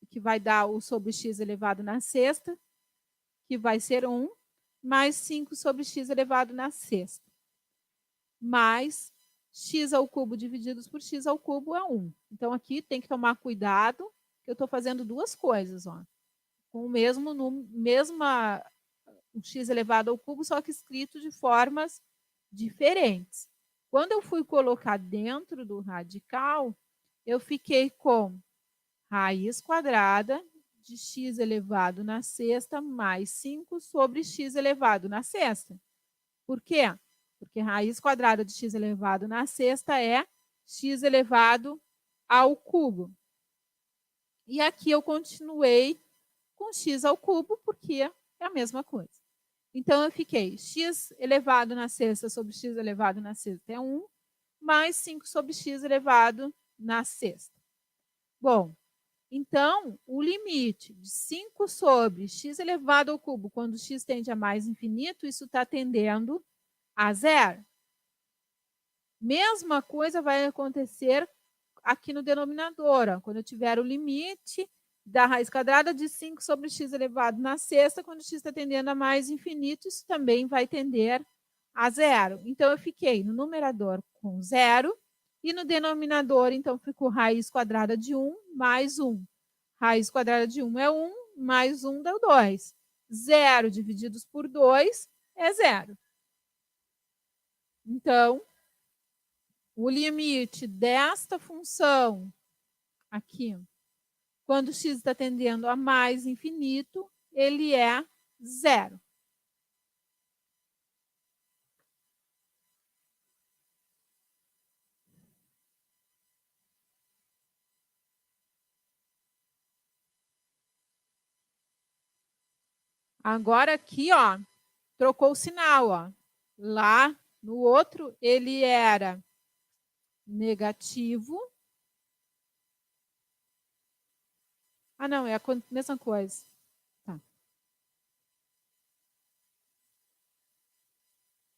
Que vai dar o sobre x elevado na sexta, que vai ser 1, mais 5 sobre x elevado na sexta, mais x ao cubo divididos por x ao cubo é 1. Então, aqui tem que tomar cuidado, que eu estou fazendo duas coisas, ó, com o mesmo x elevado ao cubo, só que escrito de formas diferentes. Quando eu fui colocar dentro do radical, eu fiquei com raiz quadrada de x elevado na sexta mais 5 sobre x elevado na sexta. Por quê? Porque raiz quadrada de x elevado na sexta é x elevado ao cubo. E aqui eu continuei com x ao cubo, porque é a mesma coisa. Então, eu fiquei x elevado na sexta sobre x elevado na sexta é 1, mais 5 sobre x elevado na sexta. Bom, então, o limite de 5 sobre x elevado ao cubo, quando x tende a mais infinito, isso está tendendo a zero. Mesma coisa vai acontecer aqui no denominador, ó, quando eu tiver o limite da raiz quadrada de 5 sobre x elevado na sexta, quando x está tendendo a mais infinito, isso também vai tender a zero. Então, eu fiquei no numerador com zero e no denominador, então, ficou raiz quadrada de 1 mais 1. Raiz quadrada de 1 é 1, mais 1 dá 2. 0 divididos por 2 é 0. Então, o limite desta função aqui, quando x está tendendo a mais infinito, ele é 0. Agora aqui, ó, trocou o sinal, ó. Lá no outro, ele era negativo. Ah, não, é a mesma coisa. Tá.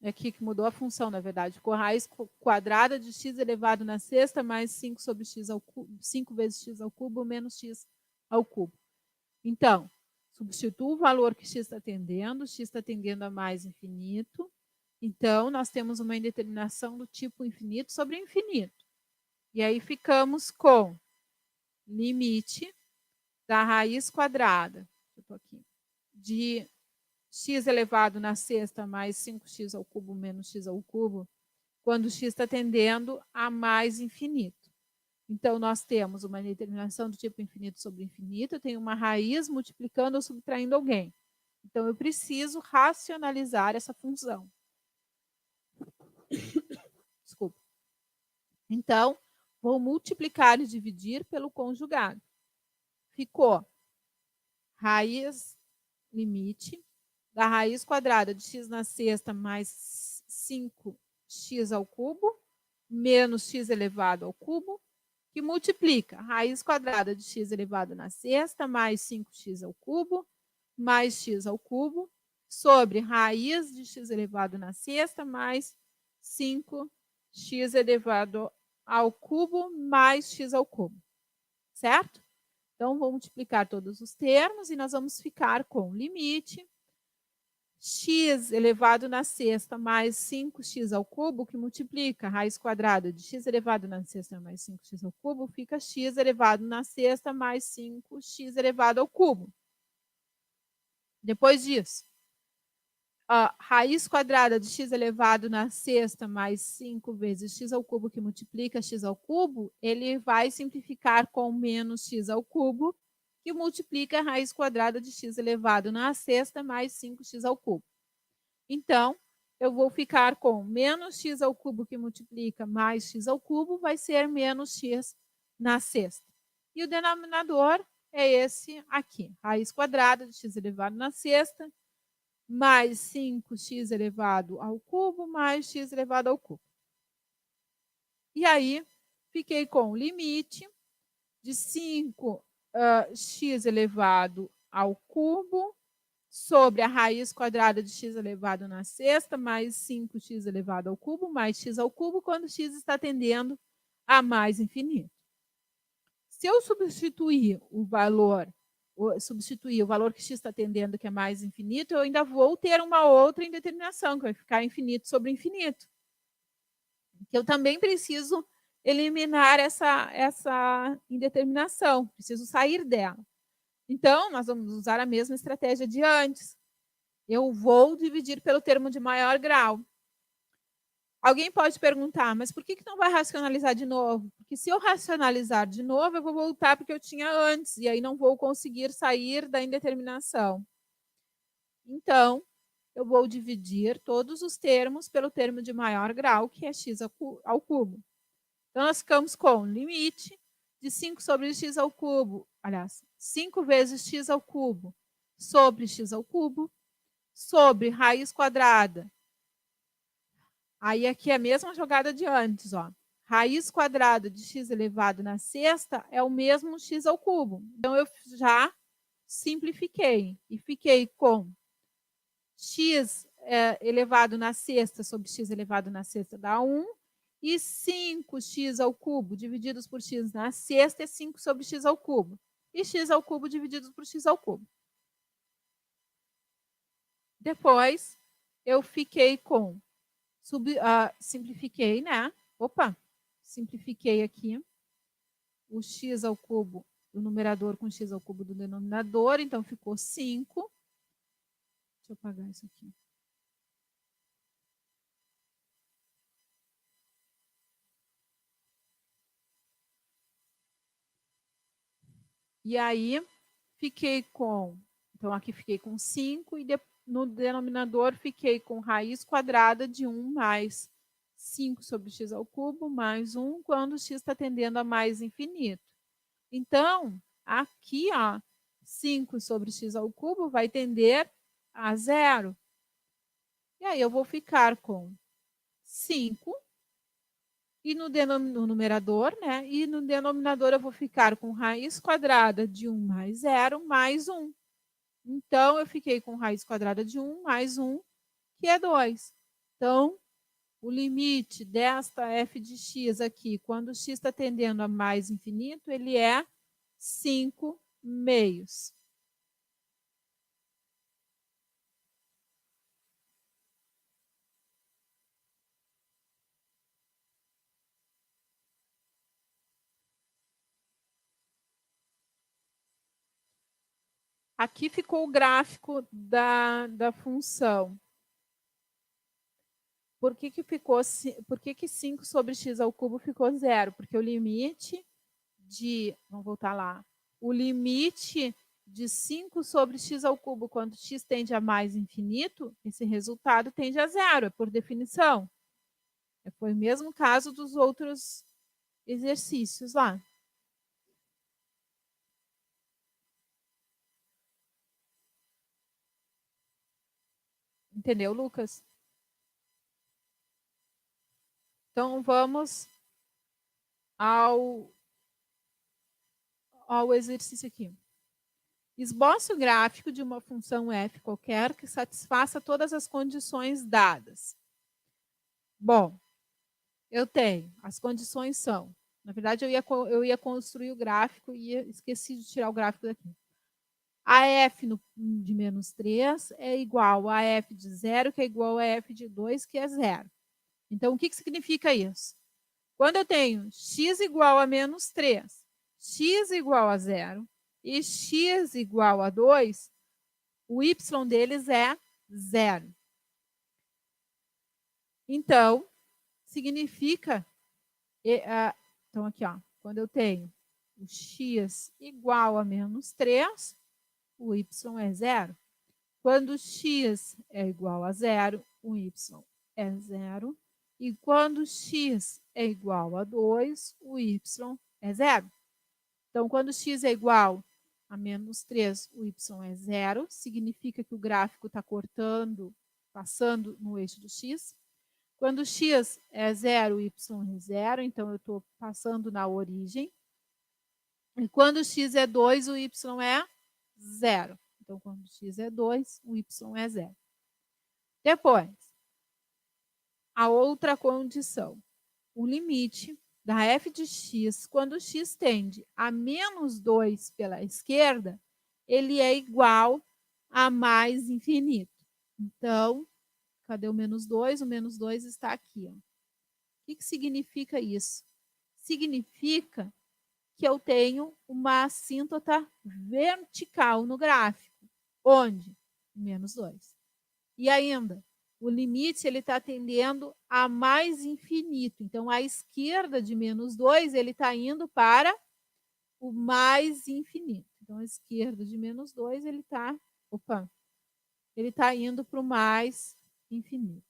É aqui que mudou a função, na verdade. Ficou raiz quadrada de x elevado na sexta mais 5 sobre x ao cubo, 5 vezes x ao cubo menos x ao cubo. Então, substituo o valor que x está tendendo a mais infinito. Então, nós temos uma indeterminação do tipo infinito sobre infinito. E aí ficamos com limite da raiz quadrada de x elevado na sexta mais 5x ao cubo menos x ao cubo, quando x está tendendo a mais infinito. Então, nós temos uma determinação do tipo infinito sobre infinito, eu tenho uma raiz multiplicando ou subtraindo alguém. Então, eu preciso racionalizar essa função. Desculpa. Então, vou multiplicar e dividir pelo conjugado. Ficou raiz limite da raiz quadrada de x na sexta mais 5x ao cubo menos x elevado ao cubo, que multiplica a raiz quadrada de x elevado na sexta mais 5x ao cubo mais x ao cubo sobre raiz de x elevado na sexta mais 5x elevado ao cubo mais x ao cubo. Certo? Então, vou multiplicar todos os termos e nós vamos ficar com limite x elevado na sexta mais 5x ao cubo, que multiplica a raiz quadrada de x elevado na sexta mais 5x ao cubo, fica x elevado na sexta mais 5x elevado ao cubo. Depois disso, a raiz quadrada de x elevado na sexta mais 5 vezes x ao cubo, que multiplica x ao cubo, ele vai simplificar com menos x ao cubo, que multiplica a raiz quadrada de x elevado na sexta mais 5x ao cubo. Então, eu vou ficar com menos x ao cubo, que multiplica mais x ao cubo, vai ser menos x na sexta. E o denominador é esse aqui, raiz quadrada de x elevado na sexta, mais 5x elevado ao cubo, mais x elevado ao cubo. E aí, fiquei com o limite de 5x elevado ao cubo sobre a raiz quadrada de x elevado na sexta, mais 5x elevado ao cubo, mais x ao cubo, quando x está tendendo a mais infinito. Se eu substituir o valor que x está tendendo, que é mais infinito, eu ainda vou ter uma outra indeterminação, que vai ficar infinito sobre infinito. Eu também preciso eliminar essa indeterminação, preciso sair dela. Então, nós vamos usar a mesma estratégia de antes. Eu vou dividir pelo termo de maior grau. Alguém pode perguntar, mas por que não vai racionalizar de novo? Porque se eu racionalizar de novo, eu vou voltar para o que eu tinha antes, e aí não vou conseguir sair da indeterminação. Então, eu vou dividir todos os termos pelo termo de maior grau, que é x ao cubo. Então, nós ficamos com limite de 5 sobre x ao cubo, aliás, 5 vezes x ao cubo sobre x ao cubo, sobre raiz quadrada. Aí aqui é a mesma jogada de antes, ó. Raiz quadrada de x elevado na sexta é o mesmo x ao cubo. Então, eu já simplifiquei e fiquei com x elevado na sexta sobre x elevado na sexta dá 1. E 5x ao cubo divididos por x na sexta é 5 sobre x ao cubo. E x ao cubo divididos por x ao cubo. Depois, eu fiquei com... simplifiquei, né? Opa! Simplifiquei aqui o x ao cubo do numerador com x ao cubo do denominador. Então, ficou 5. Deixa eu apagar isso aqui. E aí, fiquei com... Então, aqui fiquei com 5 e no denominador fiquei com raiz quadrada de 1 mais 5 sobre x ao cubo mais 1, quando x está tendendo a mais infinito. Então, aqui, ó, 5 sobre x ao cubo vai tender a 0. E aí eu vou ficar com 5 e no numerador, né? E no denominador eu vou ficar com raiz quadrada de 1 mais 0 mais 1. Então, eu fiquei com raiz quadrada de 1 mais 1, que é 2. Então, o limite desta f de x aqui, quando x está tendendo a mais infinito, ele é 5 meios. Aqui ficou o gráfico da função. Por que 5 sobre x ao cubo ficou 0? Porque o limite de... Vamos voltar lá. O limite de 5 sobre x ao cubo, quando x tende a mais infinito, esse resultado tende a 0, é por definição. Foi o mesmo caso dos outros exercícios lá. Entendeu, Lucas? Então, vamos ao exercício aqui. Esboce o gráfico de uma função f qualquer que satisfaça todas as condições dadas. Bom, eu tenho, as condições são... Na verdade, eu ia construir o gráfico e esqueci de tirar o gráfico daqui. A f de menos 3 é igual a f de 0, que é igual a f de 2, que é 0. Então, o que significa isso? Quando eu tenho x igual a menos 3, x igual a 0 e x igual a 2, o y deles é 0. Então, significa... Então, aqui, ó, quando eu tenho o x igual a menos 3, o y é 0. Quando x é igual a 0, o y é 0. E quando x é igual a 2, o y é 0. Então, quando x é igual a menos 3, o y é 0. Significa que o gráfico está cortando, passando no eixo do x. Quando x é 0, o y é 0. Então, eu estou passando na origem. E quando x é 2, o y é 0. Então, quando x é 2, o y é 0. Depois, a outra condição. O limite da f de x, quando x tende a menos 2 pela esquerda, ele é igual a mais infinito. Então, cadê o menos 2? O menos 2 está aqui. Ó. O que significa isso? Significa que eu tenho uma assíntota vertical no gráfico. Onde? Menos 2. E ainda, o limite ele está tendendo a mais infinito. Então, à esquerda de menos 2, ele está indo para o mais infinito. Então, à esquerda de menos 2, ele está... Opa! Ele está indo para o mais infinito.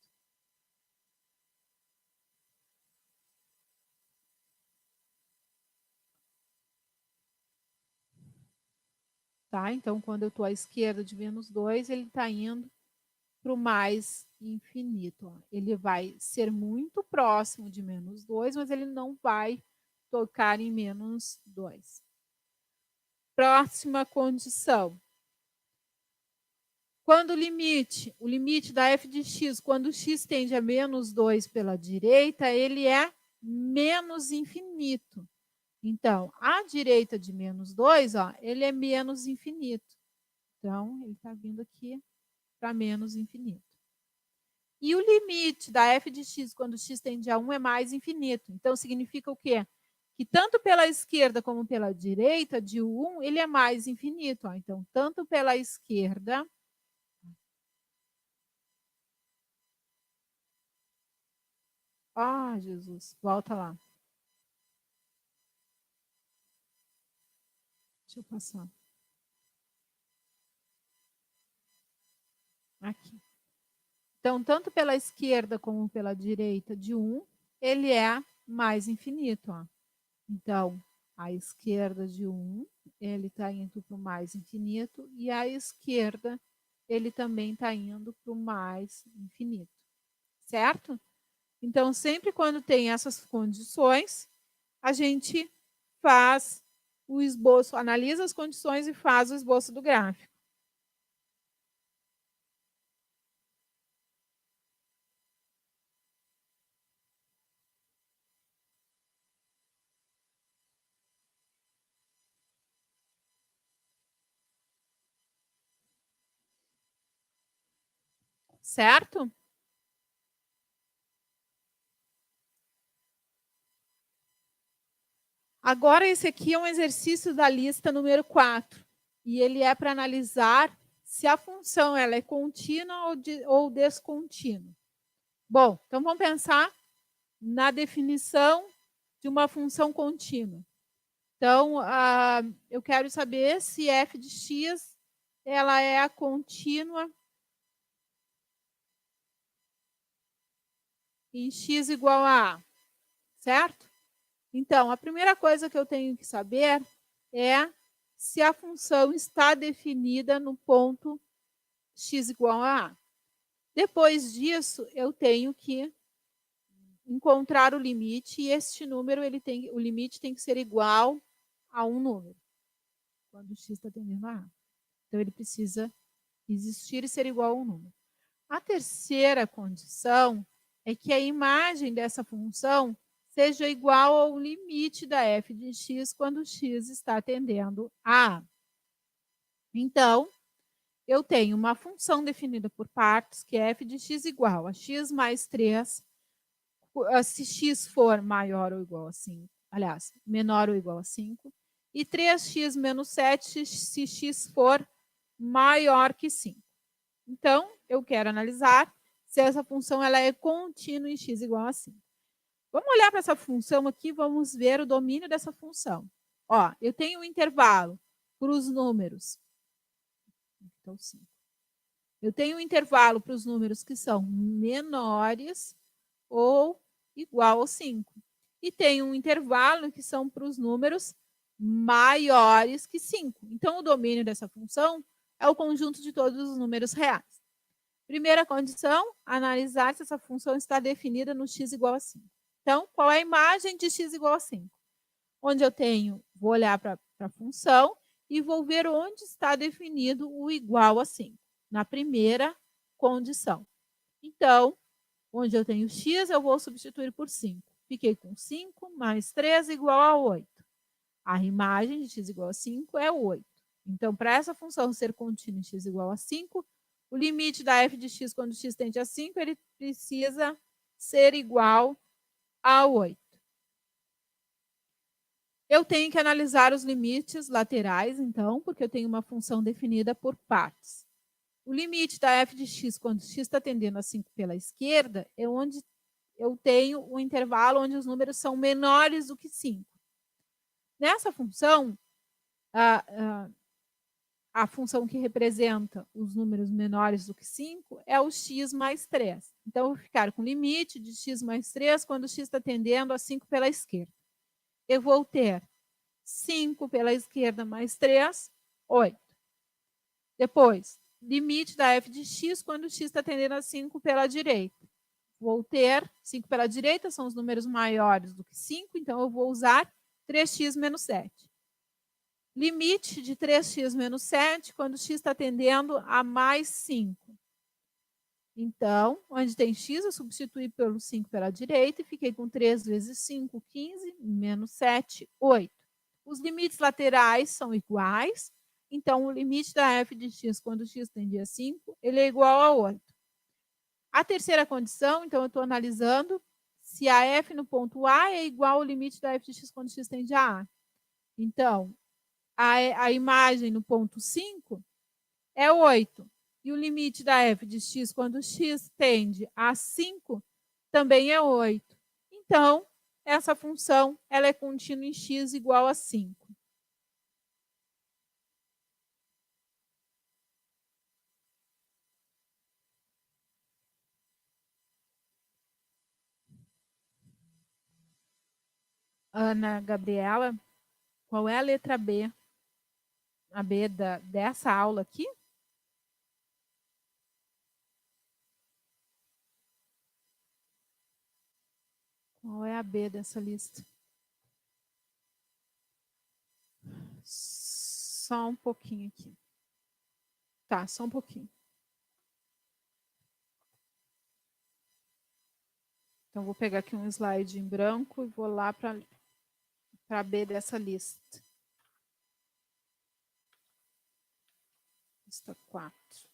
Tá? Então, quando eu estou à esquerda de menos 2, ele está indo para o mais infinito. Ó. Ele vai ser muito próximo de menos 2, mas ele não vai tocar em menos 2. Próxima condição. Quando o limite da f de x, quando x tende a menos 2 pela direita, ele é menos infinito. Então, à direita de menos 2, ó, ele é menos infinito. Então, ele está vindo aqui para menos infinito. E o limite da f de x, quando x tende a 1, é mais infinito. Então, significa o quê? Que tanto pela esquerda como pela direita, de 1, ele é mais infinito. Ó. Então, tanto pela esquerda... Ah, Jesus, volta lá. Deixa eu passar. Aqui. Então, tanto pela esquerda como pela direita de 1, ele é mais infinito. Ó. Então, a esquerda de 1, ele está indo para o mais infinito, e a esquerda, ele também está indo para o mais infinito. Certo? Então, sempre quando tem essas condições, a gente faz o esboço, analisa as condições e faz o esboço do gráfico. Certo? Agora, esse aqui é um exercício da lista número 4. E ele é para analisar se a função ela é contínua ou descontínua. Bom, então vamos pensar na definição de uma função contínua. Então, eu quero saber se f de x ela é a contínua em x igual a A, certo? Então, a primeira coisa que eu tenho que saber é se a função está definida no ponto x igual a A. Depois disso, eu tenho que encontrar o limite, e este número, o limite tem que ser igual a um número, quando x está tendendo a A. Então, ele precisa existir e ser igual a um número. A terceira condição é que a imagem dessa função seja igual ao limite da f de x quando x está tendendo a A. Então, eu tenho uma função definida por partes, que é f de x igual a x mais 3, se x for maior ou igual a 5, aliás, menor ou igual a 5, e 3x menos 7 se x for maior que 5. Então, eu quero analisar se essa função ela é contínua em x igual a 5. Vamos olhar para essa função aqui, vamos ver o domínio dessa função. Ó, eu tenho um intervalo para os números. Então, 5. Eu tenho um intervalo para os números que são menores ou igual a 5. E tenho um intervalo que são para os números maiores que 5. Então, o domínio dessa função é o conjunto de todos os números reais. Primeira condição, analisar se essa função está definida no x igual a 5. Então, qual é a imagem de x igual a 5? Onde eu tenho, vou olhar para a função e vou ver onde está definido o igual a 5, na primeira condição. Então, onde eu tenho x, eu vou substituir por 5. Fiquei com 5 mais 3 igual a 8. A imagem de x igual a 5 é 8. Então, para essa função ser contínua em x igual a 5, o limite da f de x quando x tende a 5, ele precisa ser igual a 8. Eu tenho que analisar os limites laterais, então, porque eu tenho uma função definida por partes. O limite da f de x quando x está tendendo a 5 pela esquerda é onde eu tenho o intervalo onde os números são menores do que 5. Nessa função, a função que representa os números menores do que 5 é o x mais 3. Então, eu vou ficar com o limite de x mais 3 quando x está tendendo a 5 pela esquerda. Eu vou ter 5 pela esquerda mais 3, 8. Depois, limite da f de x quando x está tendendo a 5 pela direita. Vou ter 5 pela direita, são os números maiores do que 5, então eu vou usar 3x menos 7. Limite de 3x menos 7 quando x está tendendo a mais 5. Então, onde tem x, eu substituí pelo 5 pela direita e fiquei com 3 vezes 5, 15, menos 7, 8. Os limites laterais são iguais, então o limite da f de x quando x tende a 5, ele é igual a 8. A terceira condição, então, eu estou analisando se a f no ponto A é igual ao limite da f de x quando x tende a A. Então, a imagem no ponto 5 é 8. E o limite da f de x quando x tende a 5 também é 8. Então, essa função ela é contínua em x igual a 5. Ana Gabriela, qual é a letra B? A B dessa aula aqui? Qual é a B dessa lista? Só um pouquinho aqui. Tá, só um pouquinho. Então, vou pegar aqui um slide em branco e vou lá para a B dessa lista. Lista 4.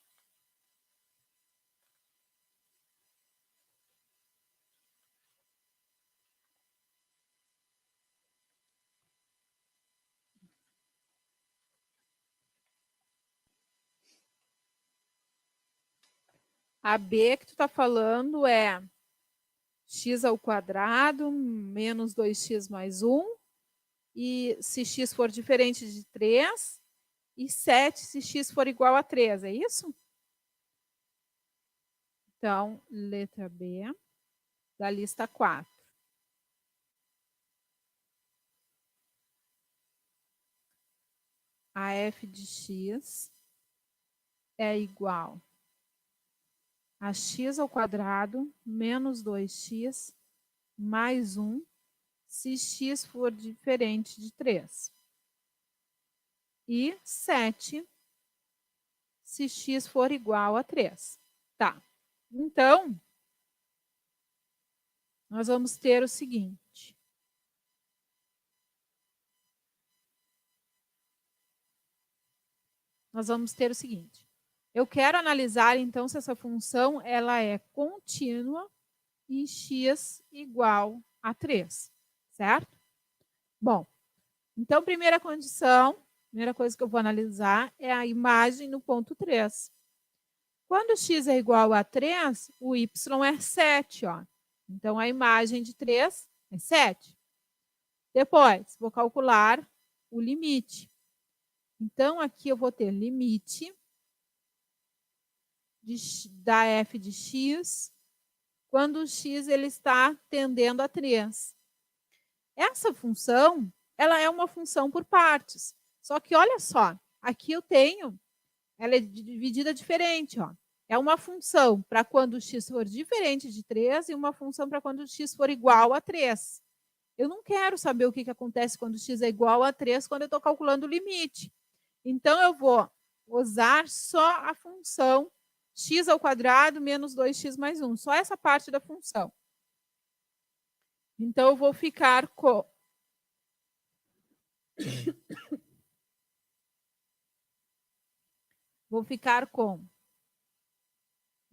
A B que tu está falando é x ao quadrado menos 2x mais 1. E se x for diferente de 3. E 7 se x for igual a 3. É isso? Então, letra B da lista 4. A f de x é igual a x ao quadrado menos 2x mais 1 se x for diferente de 3. E 7 se x for igual a 3. Tá. Então, nós vamos ter o seguinte. Eu quero analisar, então, se essa função ela é contínua em x igual a 3, certo? Bom, então, primeira condição, primeira coisa que eu vou analisar é a imagem no ponto 3. Quando x é igual a 3, o y é 7, ó. Então, a imagem de 3 é 7. Depois, vou calcular o limite. Então, aqui eu vou ter limite da f de x quando o x ele está tendendo a 3. Essa função, ela é uma função por partes. Só que, olha só, aqui eu tenho, ela é dividida diferente, ó. É uma função para quando o x for diferente de 3 e uma função para quando o x for igual a 3. Eu não quero saber o que acontece quando o x é igual a 3 quando eu estou calculando o limite. Então, eu vou usar só a função x ao quadrado menos 2x mais 1. Só essa parte da função. Então, eu vou ficar com...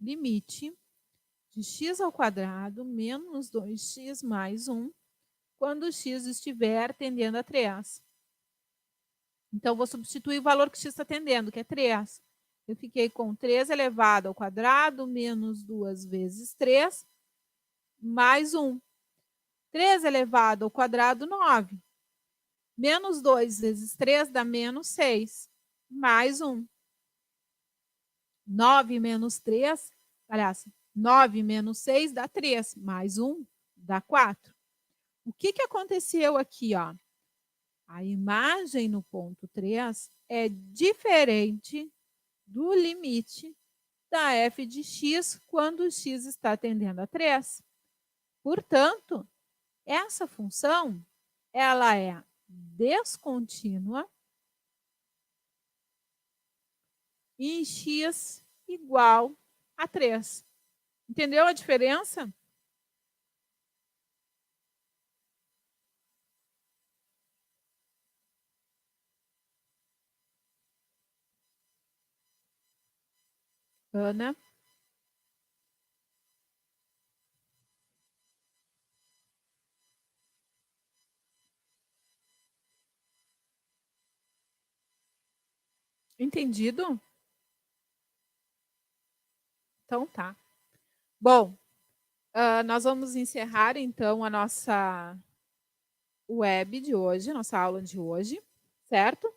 limite de x ao quadrado menos 2x mais 1 quando o x estiver tendendo a 3. Então, vou substituir o valor que x está tendendo, que é 3. Eu fiquei com 3 elevado ao quadrado menos 2 vezes 3 mais 1. 3 elevado ao quadrado, 9. Menos 2 vezes 3 dá menos 6, mais 1. 9 menos 3, aliás, 9 menos 6 dá 3, mais 1 dá 4. O que aconteceu aqui, ó? A imagem no ponto 3 é diferente do limite da f de x quando o x está tendendo a 3. Portanto, essa função ela é descontínua em x igual a 3. Entendeu a diferença? Ana? Entendido? Então tá. Bom, nós vamos encerrar então a nossa web de hoje, nossa aula de hoje, certo?